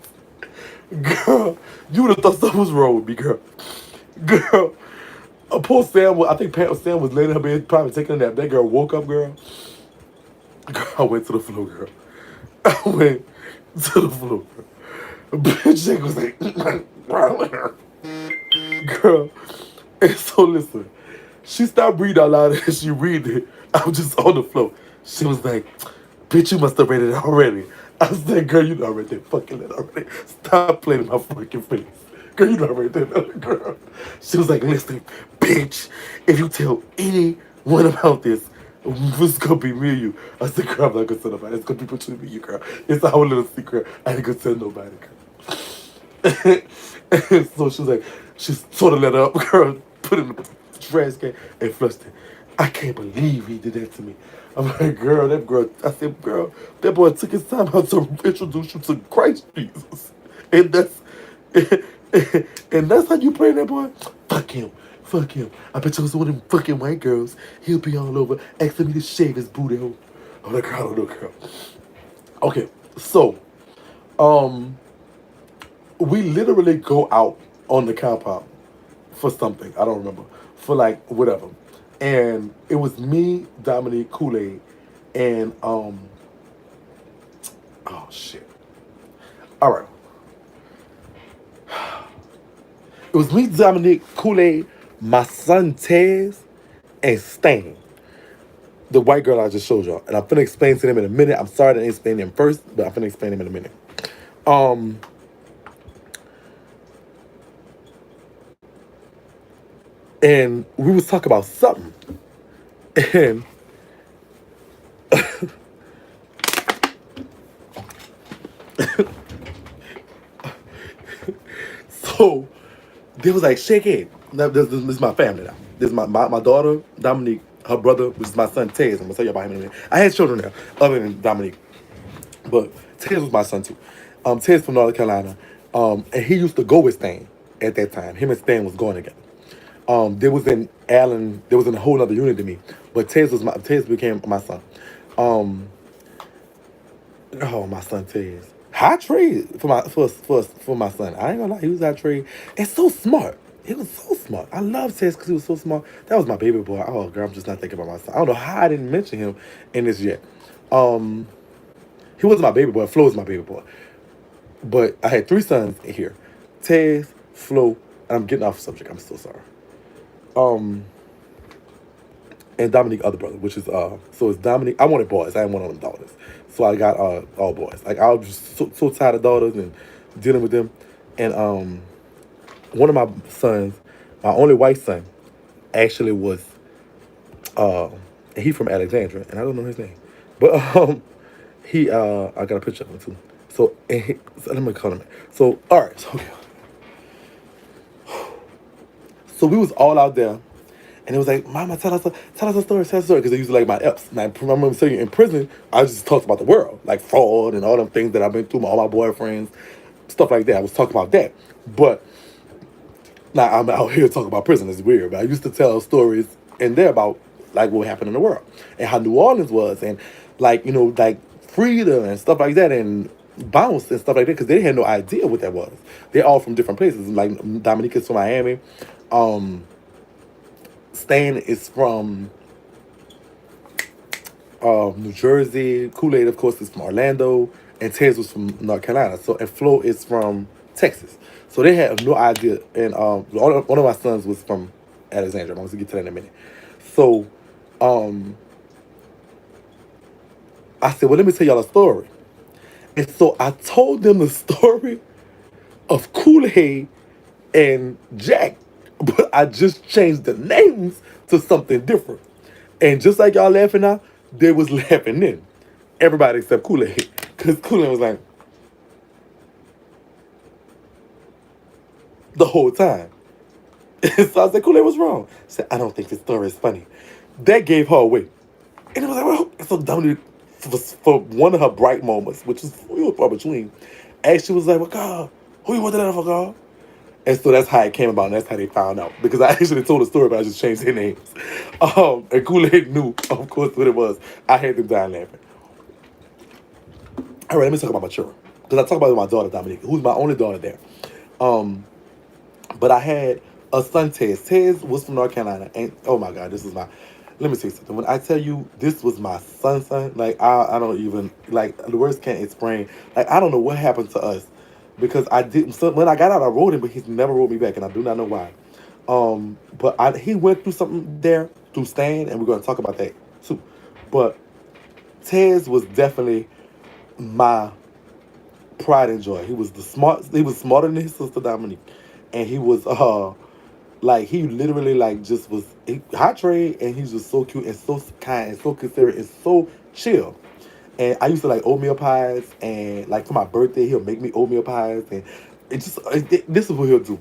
Girl, you would have thought something was wrong with me, girl. Girl, poor Sam, I think Sam was laying in her bed, probably taking that bed. Girl woke up, girl. Girl, I went to the floor, girl. I went to the floor. Bitch, Jake was like, brother. Girl, and so listen, she stopped reading out loud and she read it. I was just on the floor. She was like, bitch, you must have read it already. I was like, girl, you know I read that fucking letter already. Stop playing in my fucking face. Girl, you know I read that letter, girl. She was like, listen, bitch, if you tell anyone about this, it's gonna be me and you. I said, girl, I'm not gonna tell nobody. It's gonna be between me and you, girl. It's our little secret. I ain't gonna tell nobody, girl. And so she was like, she tore the letter up, girl, put it in the trash can and flushed it. I can't believe he did that to me. I'm like, girl, I said, girl, that boy took his time out to introduce you to Christ Jesus. And that's, and that's how you pray that boy? Fuck him. Fuck him. I bet you was one of them fucking white girls. He'll be all over asking me to shave his booty hole. I'm like, girl, I don't know, girl. Okay, so, we literally go out on the compound for something. I don't remember. For like whatever. And it was me, Dominique, Kool-Aid, and oh shit. All right. It was me, Dominique, Kool-Aid, my son Tez, and Stan. The white girl I just showed y'all. And I'm finna explain to them in a minute. I'm sorry I didn't explain them first, but I'm finna explain them in a minute. And we was talking about something. And so they was like, Shakie. Now, this is my family now. This is my daughter, Dominique, her brother, which is my son, Tez. I'm going to tell you about him in a minute. I had children there, other than Dominique. But Tez was my son, too. Tez from North Carolina. And he used to go with Stan at that time. Him and Stan was going together. There was in a whole other unit than me. But Tez became my son. Oh, my son Tez. High trade for my son. I ain't gonna lie, he was high trade. And so smart. He was so smart. I love Tez because he was so smart. That was my baby boy. Oh girl, I'm just not thinking about my son. I don't know how I didn't mention him in this yet. He wasn't my baby boy. Flo was my baby boy. But I had 3 sons here. Tez, Flo, and I'm getting off subject. I'm so sorry. And Dominique, other brother, which is so it's Dominique. I wanted boys. I didn't want all them daughters, so I got all boys. Like I was just so tired of daughters and dealing with them. And one of my sons, my only white son, actually was he from Alexandria, and I don't know his name, but he I got a picture of him too. So, so let me call him. So all right, so, okay. So we was all out there. And it was like, Mama, tell us a story, because they used to like my eps. And I remember saying in prison, I just talked about the world, like fraud and all them things that I've been through, all my boyfriends, stuff like that. I was talking about that. But now I'm out here talking about prison. It's weird. But I used to tell stories in there about like what happened in the world and how New Orleans was and like, like freedom and stuff like that and bounce and stuff like that because they had no idea what that was. They're all from different places. Like Dominique is from Miami. Stan is from New Jersey. Kool-Aid, of course, is from Orlando. And Tez was from North Carolina. So, and Flo is from Texas. So they had no idea. And one of my sons was from Alexandria. I'm going to get to that in a minute. So I said, well, let me tell y'all a story. And so I told them the story of Kool-Aid and Jack. But I just changed the names to something different. And just like y'all laughing now, they was laughing then. Everybody except Kool-Aid. Because Kool-Aid was like, the whole time. So I said, Kool-Aid, what's wrong? I said, I don't think this story is funny. That gave her away. And it was like, well, so Dominique, for one of her bright moments, which is few and far between, actually was like, well, God, Who you want the letter for, girl? And so that's how it came about, and that's how they found out. Because I actually told a story, but I just changed their names. And Kool-Aid knew, of course, what it was. I had them dying laughing. All right, let me talk about my children. Because I talk about my daughter, Dominique, who's my only daughter there. Um, but I had a son, Tez. Tez was from North Carolina. And, oh my God, this is my... Let me say something. When I tell you this was my son, like, I don't even... Like, the words can't explain. Like, I don't know what happened to us. Because I didn't... So when I got out, I wrote him, but he's never wrote me back, and I do not know why. He went through something there through Stan, and we're going to talk about that, too. But Tez was definitely my pride and joy. He was smarter than his sister Dominique. And he was like he literally like just was hot trade, and he's just so cute and so kind and so considerate and so chill. And I used to like oatmeal pies, and like for my birthday he'll make me oatmeal pies, and this is what he'll do.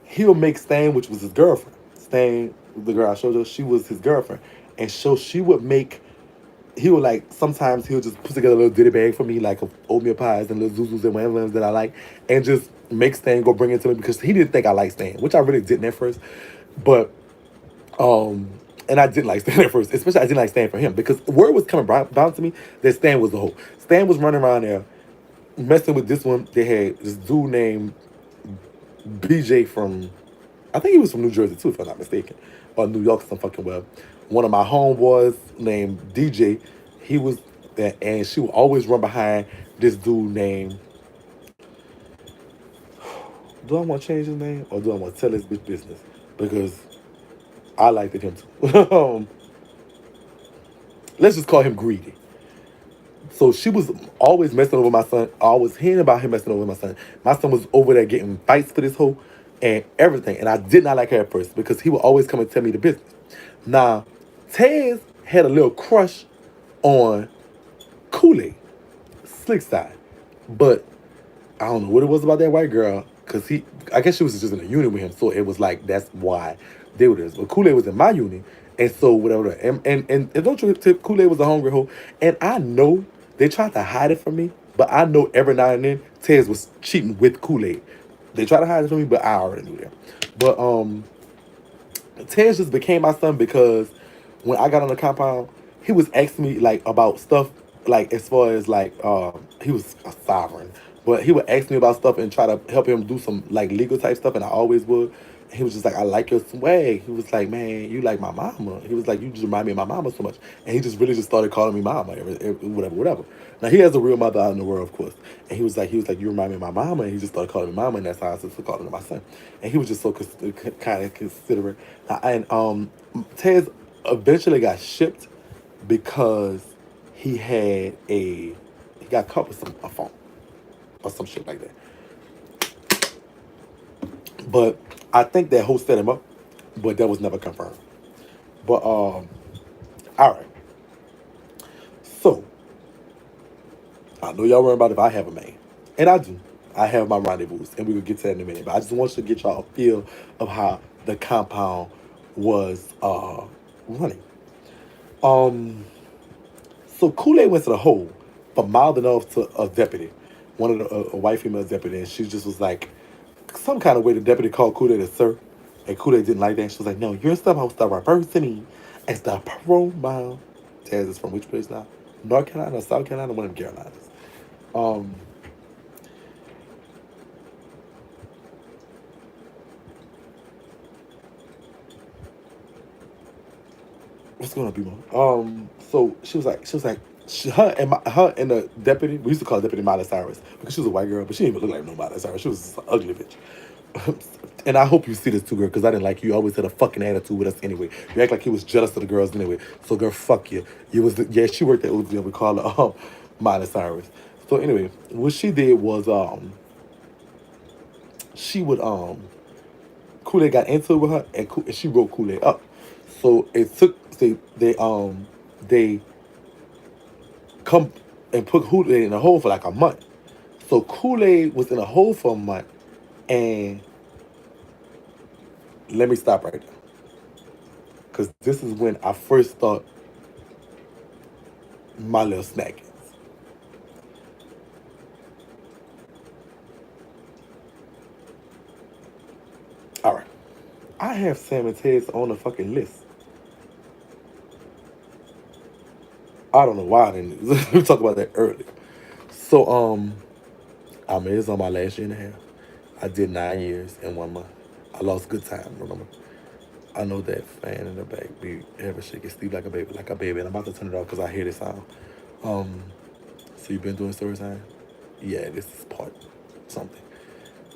He'll make Stan, which was his girlfriend. Stan, the girl I showed you, she was his girlfriend. And so she would make he would like sometimes he'll just put together a little ditty bag for me, like of oatmeal pies and little zuzus and whatever that I like, and just make Stan go bring it to me because he didn't think I liked Stan, which I really didn't at first. But and I didn't like Stan at first, especially I didn't like Stan for him because word was coming down to me that Stan was a hoe. Stan was running around there messing with this one. They had this dude named BJ from, I think he was from New Jersey too, if I'm not mistaken, or New York, some fucking well. One of my homeboys named DJ, he was that, and she would always run behind this dude named. Do I want to change his name or do I want to tell his bitch business? Because I liked him too. Let's just call him Greedy. So she was always messing over my son. I was hearing about him messing over my son. My son was over there getting fights for this hoe and everything. And I did not like her at first because he would always come and tell me the business. Now, Tez had a little crush on Kool-Aid, Slick Side. But I don't know what it was about that white girl. Because I guess she was just in a unit with him. So it was like, that's why they were this. But Kool-Aid was in my unit. And so whatever. And don't you tip, Kool-Aid was a hungry hoe. And I know they tried to hide it from me. But I know every now and then Tez was cheating with Kool-Aid. They tried to hide it from me, but I already knew that. But Tez just became my son because when I got on the compound, he was asking me like about stuff like as far as like he was a sovereign, but he would ask me about stuff and try to help him do some like legal type stuff, and I always would. He was just like, I like your swag. He was like, man, you like my mama. He was like, you just remind me of my mama so much. And he just really just started calling me mama, whatever. Now he has a real mother out in the world, of course. And he was like, you remind me of my mama. And he just started calling me mama, and that's how I started calling him my son. And he was just so kind of considerate. And Tez eventually got shipped because he got caught with a phone or some shit like that. But I think that host set him up, but that was never confirmed. But all right. So I know y'all worrying about if I have a man, and I do. I have my rendezvous, and we will get to that in a minute. But I just want you to get y'all a feel of how the compound was running. Um, so Kool-Aid went to the hole for mouthing off to a deputy, one of a white female deputy, and she just was like, some kind of way the deputy called Kool-Aid a sir, and Kool-Aid didn't like that. She was like, no, you're supposed to reverse to me as the promotional. Taz is from which place now? North Carolina, South Carolina, one of the Carolinas. Um, what's going on, people? So her and the deputy, we used to call her Deputy Miley Cyrus because she was a white girl, but she didn't even look like no Miley Cyrus. She was just an ugly bitch. And I hope you see this too, girl, because I didn't like you. You always had a fucking attitude with us anyway. You act like he was jealous of the girls anyway. So, girl, fuck you. Yeah, she worked at Oakdale. We call her Miley Cyrus. So anyway, what she did was she would Kool-Aid got into it with her, and she wrote Kool-Aid up. So it took they come and put Kool-Aid in a hole for like a month. So Kool-Aid was in a hole for a month, and let me stop right there. Because this is when I first thought my little snack is. I have Sam and Ted's on the fucking list. I don't know why I didn't we talk about that earlier. So I mean it's on my last year and a half. I did 9 years in 1 month. I lost good time, remember? I know that fan in the back be ever shaking, sleep like a baby, and I'm about to turn it off because I hear this sound. Um, so you've been doing story time? Yeah, this is part something.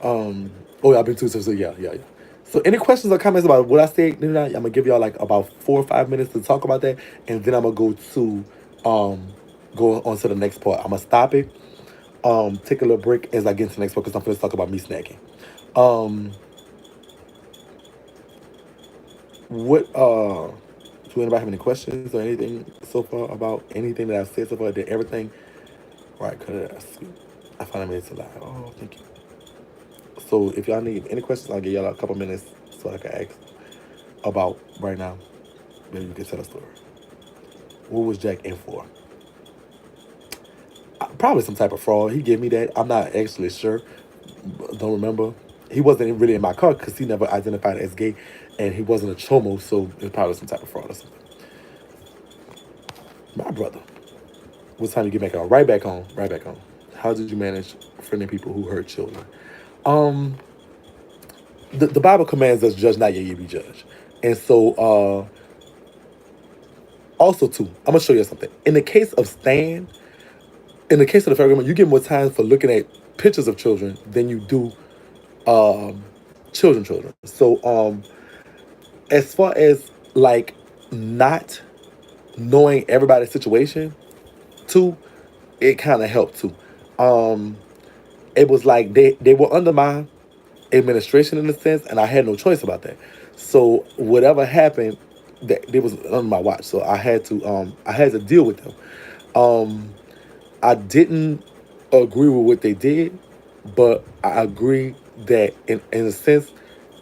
Oh yeah, I've been doing so yeah. So any questions or comments about what I said? I'm gonna give y'all like about 4 or 5 minutes to talk about that, and then I'm gonna um go on to the next part. I'm gonna stop it, take a little break as I get into the next part because I'm gonna talk about me snacking. Um, what do anybody have any questions or anything so far about anything that I've said so far? Did everything right? Cause I finally made it to live. Oh, thank you. So if y'all need any questions, I'll give y'all a couple minutes so I can ask about right now. Maybe you can tell a story. What was Jack in for? Probably some type of fraud. He gave me that. I'm not actually sure. Don't remember. He wasn't really in my car because he never identified as gay, and he wasn't a chomo, so it was probably some type of fraud or something. My brother. What time you get back on? Right back home. Right back home. How did you manage friendly people who hurt children? Um, the Bible commands us judge not, yet ye be judged, and so also too, I'm gonna show you something. In the case of Stan, in the case of the federal government, you get more time for looking at pictures of children than you do um, children. So as far as like not knowing everybody's situation, too, it kind of helped too. Um, it was like they were under my administration in a sense, and I had no choice about that. So whatever happened, that it was under my watch. So I had to deal with them. Um, I didn't agree with what they did, but I agree that in a sense,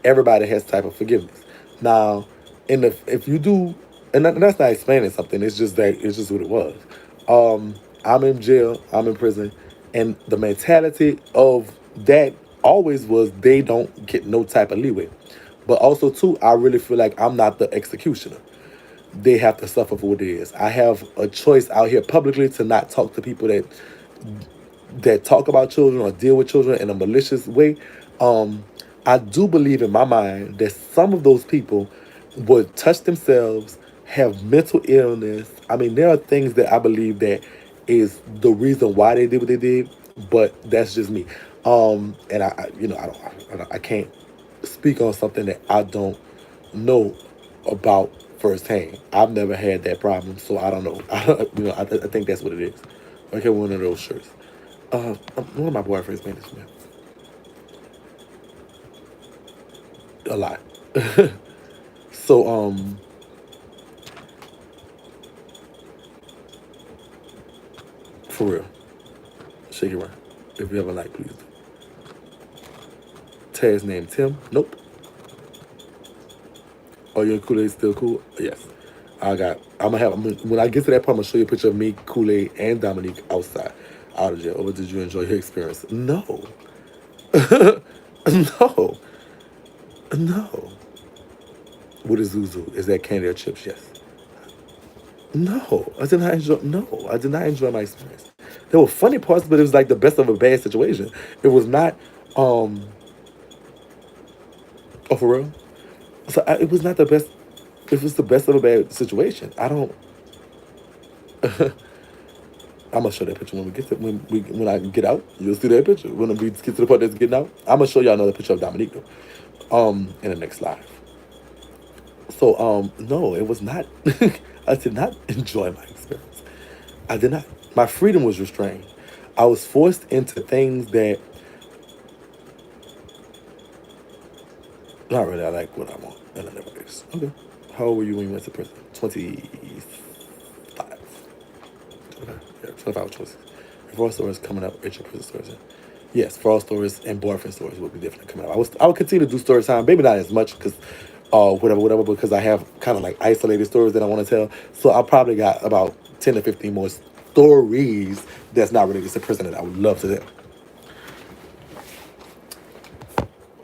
everybody has type of forgiveness. Now, if you do, that's not explaining something. It's just that it's just what it was. I'm in jail. I'm in prison, and the mentality of that always was they don't get no type of leeway. But also too, I really feel like I'm not the executioner. They have to suffer for what it is. I have a choice out here publicly to not talk to people that talk about children or deal with children in a malicious way. Um, I do believe in my mind that some of those people would touch themselves, have mental illness. I mean, there are things that I believe that is the reason why they did what they did, but that's just me. And I can't speak on something that I don't know about firsthand. I've never had that problem, so I don't know. I think that's what it is. Okay, one of those shirts. One of my boyfriends made this for me. A lot. So, for real. Shake it around. If you ever like, please do. Ted's name Tim? Nope. Oh, your Kool-Aid still cool? Yes. When I get to that part, I'm gonna show you a picture of me, Kool-Aid, and Dominique outside, out of jail. Or did you enjoy your experience? No. No. No. What is Zuzu? Is that candy or chips? Yes. No, I did not enjoy. No, I did not enjoy my experience. There were funny parts, but it was like the best of a bad situation. It was not. Oh, for real. It was not the best. It was the best of a bad situation. I don't. I'm gonna show that picture when we get to when I get out. You'll see that picture when we get to the part that's getting out. I'm gonna show y'all another picture of Dominique though. In the next live. So no, it was not. I did not enjoy my experience. I did not. My freedom was restrained. I was forced into things that not really. I like what I want, and I never is. Okay. How old were you when you went to prison? 25. Okay. Yeah, 25 or 26. Fraud stories coming up. Rachel prison stories. Yes, fraud stories and boyfriend stories will be definitely coming up. I would continue to do story time. Maybe not as much because whatever, because I have kind of like isolated stories that I want to tell. So I probably got about 10 to 15 more stories that's not related to prison that I would love to tell.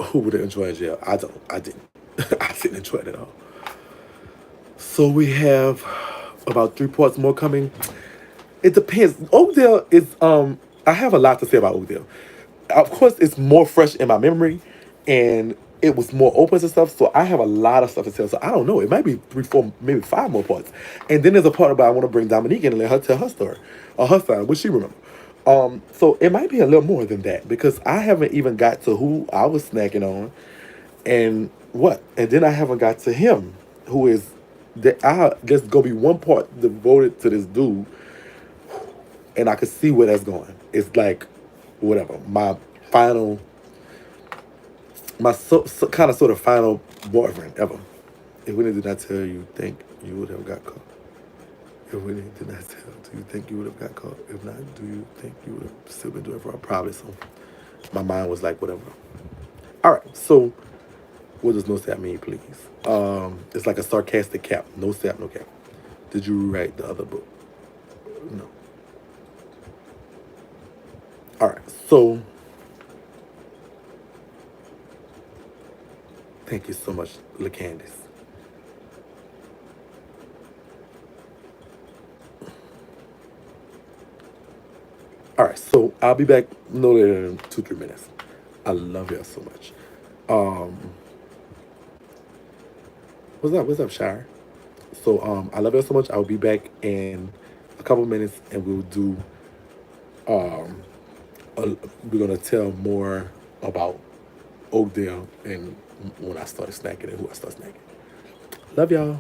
Who would enjoy in jail? I don't. I didn't. I didn't enjoy it at all. So we have about 3 parts more coming. It depends. Oakdale is I have a lot to say about Oakdale. Of course, it's more fresh in my memory, and it was more open and stuff. So I have a lot of stuff to tell. So I don't know. It might be 3, 4, maybe 5 more parts. And then there's a part about I want to bring Dominique in and let her tell her story or her side, what she remember. So it might be a little more than that because I haven't even got to who I was snacking on and what, and then I haven't got to him, who is that I just gonna be 1 part devoted to this dude, and I could see where that's going. It's like whatever my final, my kind of sort of final boyfriend ever. If Whitney did not tell you, think you would have got caught. If Whitney did not tell, do you think you would have got caught? If not, do you think you would have still been doing it for probably? So my mind was like whatever. All right, so what does no sap mean, please? It's like a sarcastic cap. No sap, no cap. Did you write the other book? No. All right, so thank you so much, LaCandice. All right, so I'll be back no later than 2, 3 minutes. I love y'all so much. Um, what's up? What's up, Shire? So I love y'all so much. I'll be back in a couple minutes, and we'll do. Um, we're gonna tell more about Oakdale and when I started snacking and who I started snacking. Love y'all.